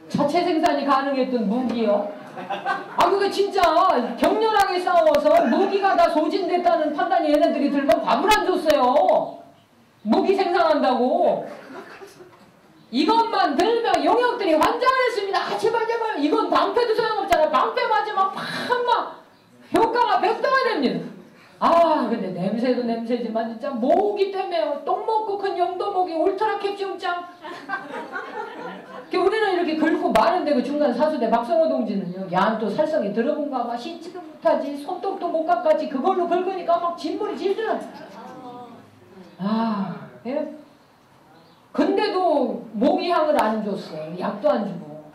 자체 생산이 가능했던 무기요. 아 그거 진짜 격렬하게 싸워서 무기가 다 소진됐다는 판단이 얘네들이 들면 밥을 안 줬어요. 무기 생산한다고. 이것만 들면 용역들이 환장을 했습니다. 아 제발 제발 이건 방패도 소용없잖아. 방패 맞으면 팍막 효과가 100배가 됩니다. 아 근데 냄새도 냄새지만 진짜 모기 때문에 똥 먹고 큰 영도모기 울트라 캡숑짱. 우리는 이렇게 긁고 마는데 그 중간 사수대 박선호 동지는요. 야 또 살성이 들어본가 봐. 씻지도 못하지. 손톱도 못 깎았지. 그걸로 긁으니까 막 진물이 질질. 아 예? 근데도 모기향을 안 줬어요. 약도 안 주고.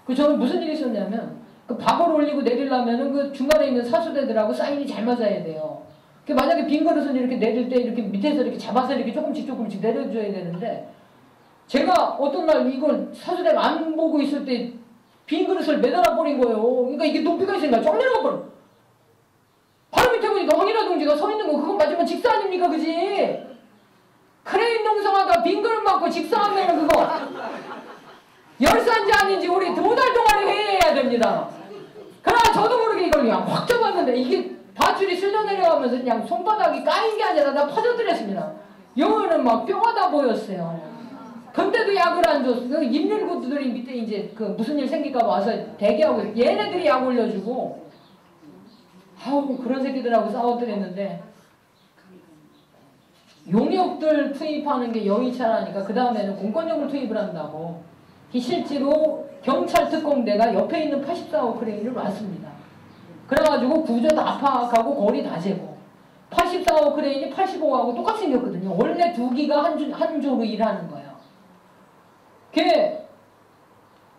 그 저는 무슨 일이 있었냐면 그 밥을 올리고 내리려면은 그 중간에 있는 사수대들하고 사인이 잘 맞아야 돼요. 그 만약에 빈 그릇을 이렇게 내릴 때 이렇게 밑에서 이렇게 잡아서 이렇게 조금씩 내려줘야 되는데 제가 어떤 날 이걸 사수대가 안 보고 있을 때 빈 그릇을 매달아 버린 거예요. 그러니까 이게 높이가 있으니까 쫙 내려가 버려. 바로 밑에 보니까 황인하 동지가 서 있는 거 그거 맞으면 직사 아닙니까 그지? 크레인 농성하다 빈 그릇 맞고 직사하면 그거 열산지 아닌지 우리 2달 동안에 회의해야 됩니다. 그러나 저도 모르게 이걸 그냥 확 잡았는데 이게 밧줄이 쓸려 내려가면서 그냥 손바닥이 까인 게 아니라 다 퍼져들었습니다. 영어는 막 뿅하다 보였어요. 근데도 약을 안 줬어. 임률구들이 밑에 이제 그 무슨 일 생길까 와서 대기하고 얘네들이 약 올려주고 아우 그런 새끼들하고 싸워드렸는데 용역들 투입하는 게 여의차라니까 그 다음에는 공권력을 투입을 한다고 실제로 경찰 특공대가 옆에 있는 84호 크레인을 놨습니다. 그래가지고 구조 다 파악하고 거리 다 재고 84호 크레인이 85호하고 똑같이 생겼거든요. 원래 두 기가 한 조로 일하는 거예요. 걔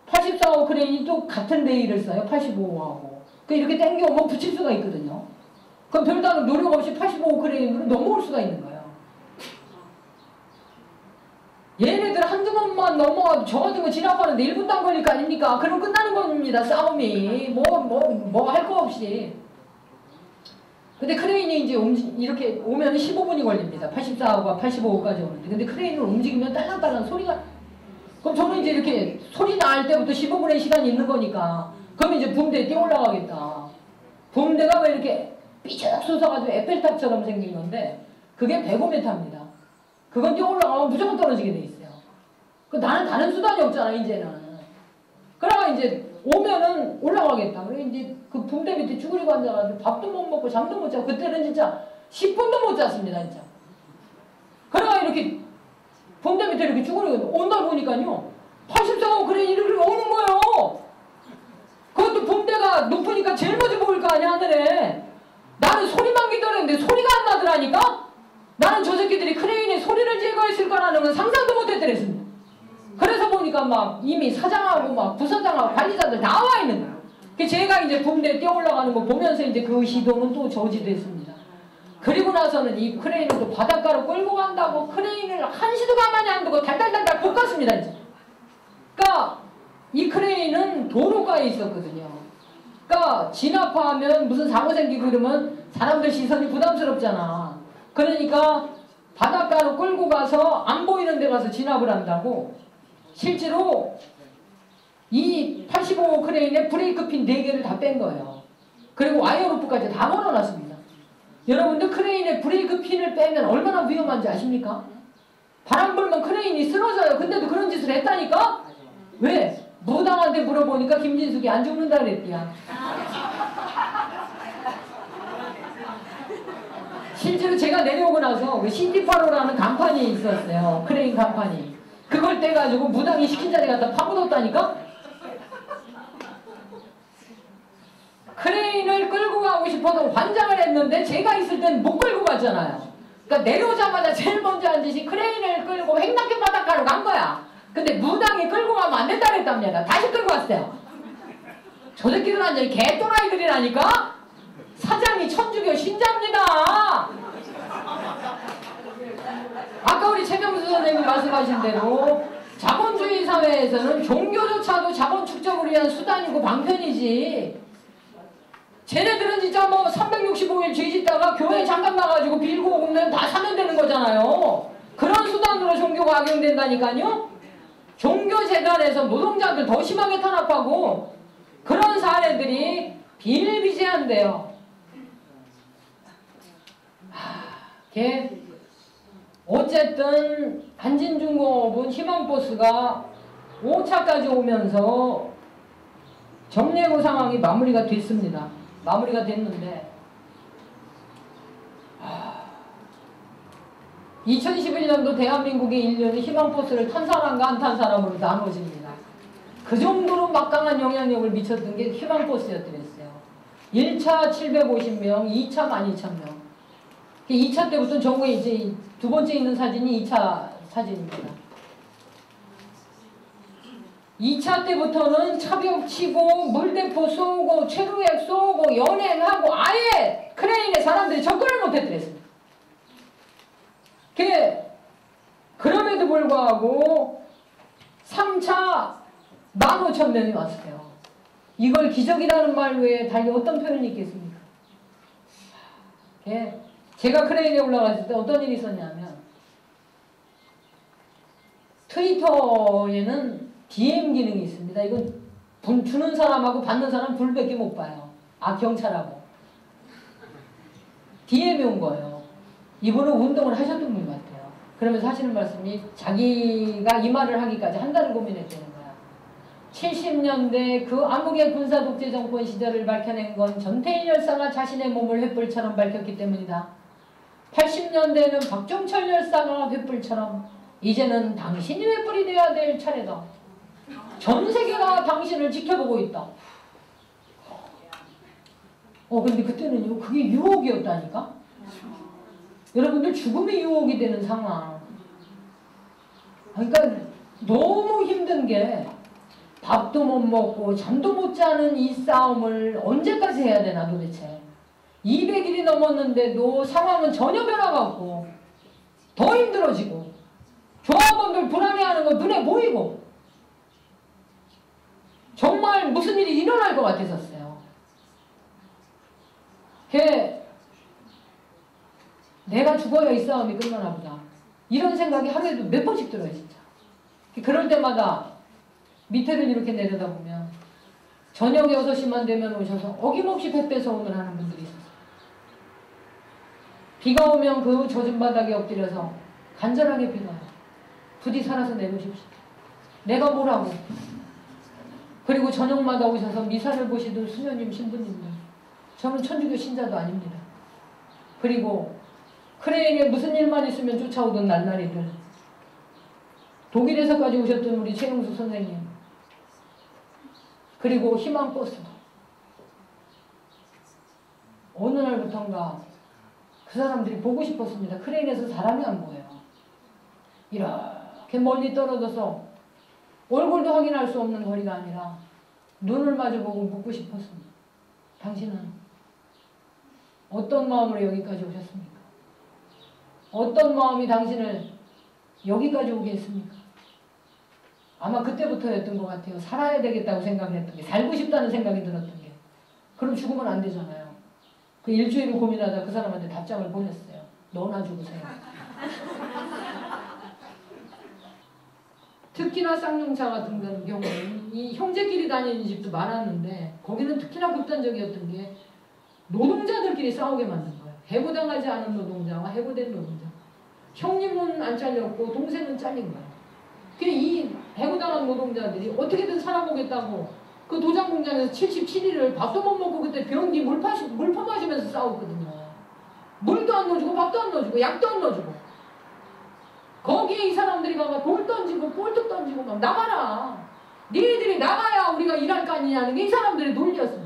84호 크레인이 또 같은 레일을 써요. 85호하고. 그 이렇게 당겨오면 붙일 수가 있거든요. 그럼 별다른 노력 없이 85호 크레인으로 넘어올 수가 있는 거예요. 얘네들 한두 번만 넘어가도 저 같은 거 진압하는데 1분도 안 걸릴 거 아닙니까? 그럼 끝나는 겁니다. 싸움이. 뭐 할 거 없이. 근데 크레인이 이제 이렇게 오면 15분이 걸립니다. 84호가 85호까지 오는데. 근데 크레인을 움직이면 딸랑딸랑 소리가. 그럼 저는 이제 이렇게 소리 날 때부터 15분의 시간이 있는 거니까. 그럼 이제 붐대에 뛰어 올라가겠다. 붐대가 왜 이렇게 삐쩍 솟아가지고 에펠탑처럼 생긴 건데 그게 105m입니다. 그건 뛰어 올라가면 무조건 떨어지게 돼 있어요. 나는 다른 수단이 없잖아, 이제는. 그러면 이제 오면은 올라가겠다. 그래, 이제 그 붕대 밑에 쭈그리고 앉아가지고 밥도 못 먹고 잠도 못 자고 그때는 진짜 10분도 못 잤습니다, 진짜. 그래가 이렇게 붕대 밑에 이렇게 쭈그리고 온다 보니까요. 84호 그래, 이렇게 오는 거예요. 그것도 붕대가 높으니까 제일 먼저 보일 거 아니야, 하늘에. 나는 소리만 기다렸는데 소리가 안 나더라니까? 나는 저 새끼들이 크레인에 소리를 제거했을 거라는 건 상상도 못했더랬습니다. 그래서 보니까 막 이미 사장하고 막 부사장하고 관리자들 나와 있는 거예요. 제가 이제 붕대에 뛰어 올라가는 거 보면서 이제 그 시도는 또 저지됐습니다. 그리고 나서는 이 크레인을 또 바닷가로 끌고 간다고 크레인을 한시도 가만히 안 두고 달달달달 볶았습니다, 이제. 그러니까 이 크레인은 도로가에 있었거든요. 그러니까 진압하면 무슨 사고 생기고 그러면 사람들 시선이 부담스럽잖아. 그러니까 바닷가로 끌고 가서 안 보이는 데 가서 진압을 한다고 실제로 이 85호 크레인에 브레이크 핀 4개를 다 뺀 거예요. 그리고 와이어 루프까지 다 걸어놨습니다. 여러분들 크레인에 브레이크 핀을 빼면 얼마나 위험한지 아십니까? 바람 불면 크레인이 쓰러져요. 근데도 그런 짓을 했다니까? 왜? 무당한테 물어보니까 김진숙이 안 죽는다 그랬디야. 실제로 제가 내려오고 나서 그 CT8호라는 간판이 있었어요. 크레인 간판이. 그걸 떼가지고 무당이 시킨 자리 갖다 파묻었다니까? 크레인을 끌고 가고 싶어서 환장을 했는데 제가 있을 땐 못 끌고 갔잖아요. 그러니까 내려오자마자 제일 먼저 한 짓이 크레인을 끌고 횡단교 바닷가로 간 거야. 근데 무당이 끌고 가면 안 된다 그랬답니다. 다시 끌고 왔어요. 저 새끼들 완전히 개또라이들이라니까? 사장이 천주교 신자입니다. 아까 우리 최병수 선생님이 말씀하신 대로 자본주의 사회에서는 종교조차도 자본 축적을 위한 수단이고 방편이지. 쟤네들은 진짜 뭐 365일 죄 짓다가 교회 잠깐 나가지고 빌고 오면 다 사면 되는 거잖아요. 그런 수단으로 종교가 악용된다니까요. 종교재단에서 노동자들 더 심하게 탄압하고 그런 사례들이 비일비재한데요. 어쨌든 한진중공업은 희망버스가 5차까지 오면서 정례고 상황이 마무리가 됐습니다. 마무리가 됐는데 2011년도 대한민국의 인류는 희망버스를 탄 사람과 안 탄 사람으로 나눠집니다. 그 정도로 막강한 영향력을 미쳤던 게 희망버스였더랬어요. 1차 750명, 2차 12,000명. 2차 때부터 저거에 이제 두 번째 있는 사진이 2차 사진입니다. 2차 때부터는 차벽 치고 물대포 쏘고 최루액 쏘고 연행하고 아예 크레인에 사람들이 접근을 못했더랬습니다. 그럼에도 불구하고 3차 15,000명이 왔어요. 이걸 기적이라는 말 외에 달리 어떤 표현이 있겠습니까? 제가 크레인에 올라갔을 때 어떤 일이 있었냐면 트위터에는 DM 기능이 있습니다. 이건 주는 사람하고 받는 사람 둘밖에 못 봐요. 경찰하고. DM이 온 거예요. 이분은 운동을 하셨던 분 같아요. 그러면서 하시는 말씀이 자기가 이 말을 하기까지 한 달을 고민했다는 거야. 70년대 그 암흑의 군사 독재 정권 시절을 밝혀낸 건 전태일 열사가 자신의 몸을 횃불처럼 밝혔기 때문이다. 80년대에는 박종철 열사가 횃불처럼 이제는 당신이 횃불이 되어야 될 차례다. 전 세계가 당신을 지켜보고 있다. 근데 그때는요, 그게 유혹이었다니까? 여러분들 죽음이 유혹이 되는 상황. 그러니까 너무 힘든 게 밥도 못 먹고 잠도 못 자는 이 싸움을 언제까지 해야 되나 도대체. 200일이 넘었는데도 상황은 전혀 변화가 없고 더 힘들어지고 조합원들 불안해하는 거 눈에 보이고 정말 무슨 일이 일어날 것 같았었어요. 내가 죽어야 이 싸움이 끝나나 보다. 이런 생각이 하루에도 몇 번씩 들어요 진짜. 그럴 때마다 밑에를 이렇게 내려다보면 저녁에 6시만 되면 오셔서 어김없이 배 빼서오늘 하는 분들이 있었어요. 비가 오면 그 젖은 바닥에 엎드려서 간절하게 빌어요. 부디 살아서 내려오십시오. 내가 뭐라고. 그리고 저녁마다 오셔서 미사를 보시던 수녀님 신부님들. 저는 천주교 신자도 아닙니다. 그리고 크레인에 무슨 일만 있으면 쫓아오던 날라리들. 독일에서까지 오셨던 우리 최용수 선생님. 그리고 희망버스도. 어느 날부턴가 그 사람들이 보고 싶었습니다. 크레인에서 사람이 안 보여요. 이렇게 멀리 떨어져서 얼굴도 확인할 수 없는 거리가 아니라 눈을 마주보고 묻고 싶었습니다. 당신은 어떤 마음으로 여기까지 오셨습니까? 어떤 마음이 당신을 여기까지 오게 했습니까? 아마 그때부터였던 것 같아요. 살아야 되겠다고 생각을 했던 게, 살고 싶다는 생각이 들었던 게. 그럼 죽으면 안 되잖아요. 그 일주일을 고민하다 그 사람한테 답장을 보냈어요. 너나 죽으세요. 특히나 쌍용차 같은 경우는 이 형제끼리 다니는 집도 많았는데 거기는 특히나 극단적이었던 게 노동자들끼리 싸우게 만든 거예요. 해고당하지 않은 노동자와 해고된 노동자. 형님은 안 잘렸고 동생은 잘린 거예요. 이 해고당한 노동자들이 어떻게든 살아보겠다고 그 도장 공장에서 77일을 밥도 못 먹고 그때 변기 물 퍼마시면서 싸웠거든요. 물도 안 넣어주고 밥도 안 넣어주고 약도 안 넣어주고 거기에 이 사람들이 가서 돌 던지고 볼도 던지고 막 나가라. 니네들이 나가야 우리가 일할 거 아니냐는 게 이 사람들의 논리였어.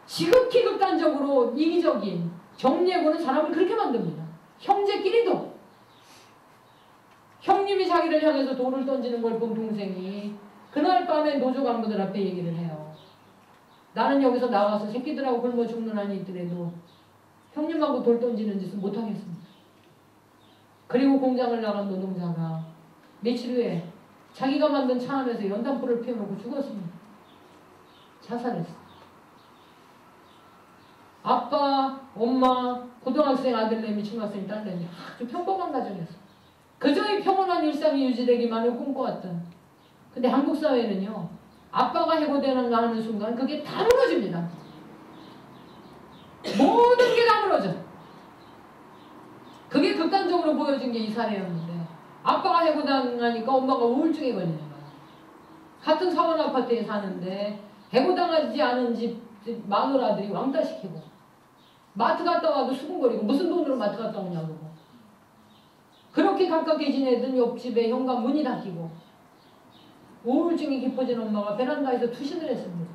지극히 극단적으로 이기적인 정예고는 사람을 그렇게 만듭니다. 형제끼리도. 형님이 자기를 향해서 돌을 던지는 걸 본 동생이 그날 밤에 노조 간부들 앞에 얘기를 해요. 나는 여기서 나가서 새끼들하고 굶어 죽는 한이 있더라도 형님하고 돌 던지는 짓은 못하겠습니다. 그리고 공장을 나간 노동자가 며칠 후에 자기가 만든 차 안에서 연탄불을 피워놓고 죽었습니다. 자살했어. 아빠, 엄마, 고등학생 아들내미, 중학생 딸내미 아주 평범한 가정이었어. 그저 이 평온한 일상이 유지되기만을 꿈꿔왔던 근데 한국 사회는요, 아빠가 해고되는 거 하는 순간 그게 다 무너집니다. 모든 게 다 무너져. 그게 극단적으로 보여진 게 이 사례였는데, 아빠가 해고당하니까 엄마가 우울증에 걸리는 거야. 같은 사원 아파트에 사는데 해고당하지 않은 집 마누라들이 왕따시키고, 마트 갔다 와도 수군거리고, 무슨 돈으로 마트 갔다 오냐고. 그렇게 가깝게 지내던 옆집에 현관 문이 닫히고, 우울증이 깊어진 엄마가 베란다에서 투신을 했습니다.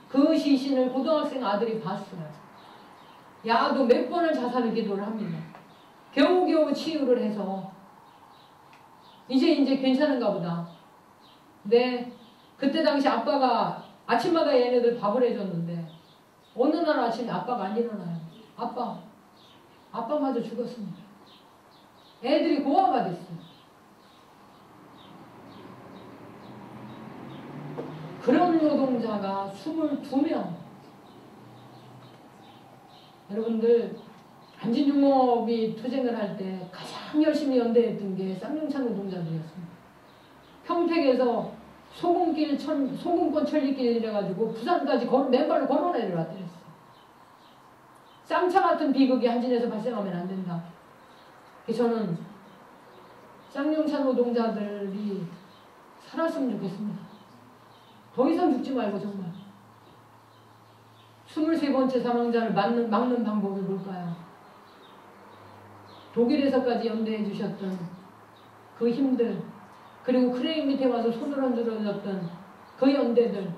그 시신을 고등학생 아들이 봤어요. 야도 몇 번을 자살을 기도를 합니다. 겨우겨우 치유를 해서 이제 괜찮은가 보다. 근데 그때 당시 아빠가 아침마다 얘네들 밥을 해줬는데 어느 날 아침에 아빠가 안 일어나요. 아빠마저 죽었습니다. 애들이 고아가 됐어요. 그런 노동자가 22명. 여러분들, 안진중업이 투쟁을 할 때 가장 열심히 연대했던 게 쌍용차 노동자들이었습니다. 평택에서 소금권 천리길 이래가지고 부산까지 맨발로 걸어 내려왔더랬어요. 쌍차 같은 비극이 한진에서 발생하면 안 된다. 저는 쌍용차 노동자들이 살았으면 좋겠습니다. 더 이상 죽지 말고 정말. 23번째 사망자를 막는 방법이 뭘까요? 독일에서까지 연대해 주셨던 그 힘들, 그리고 크레인 밑에 와서 손을 흔들어줬던 그 연대들,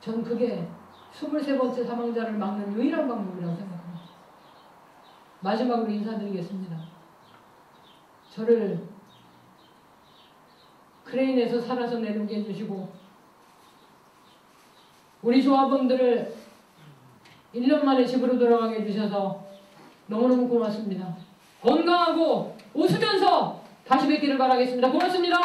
전 그게 23번째 사망자를 막는 유일한 방법이라고 생각합니다. 마지막으로 인사드리겠습니다. 저를 크레인에서 살아서 내려오게 해주시고, 우리 조합원들을 1년 만에 집으로 돌아가게 해주셔서 너무너무 고맙습니다. 건강하고 웃으면서 다시 뵙기를 바라겠습니다. 고맙습니다.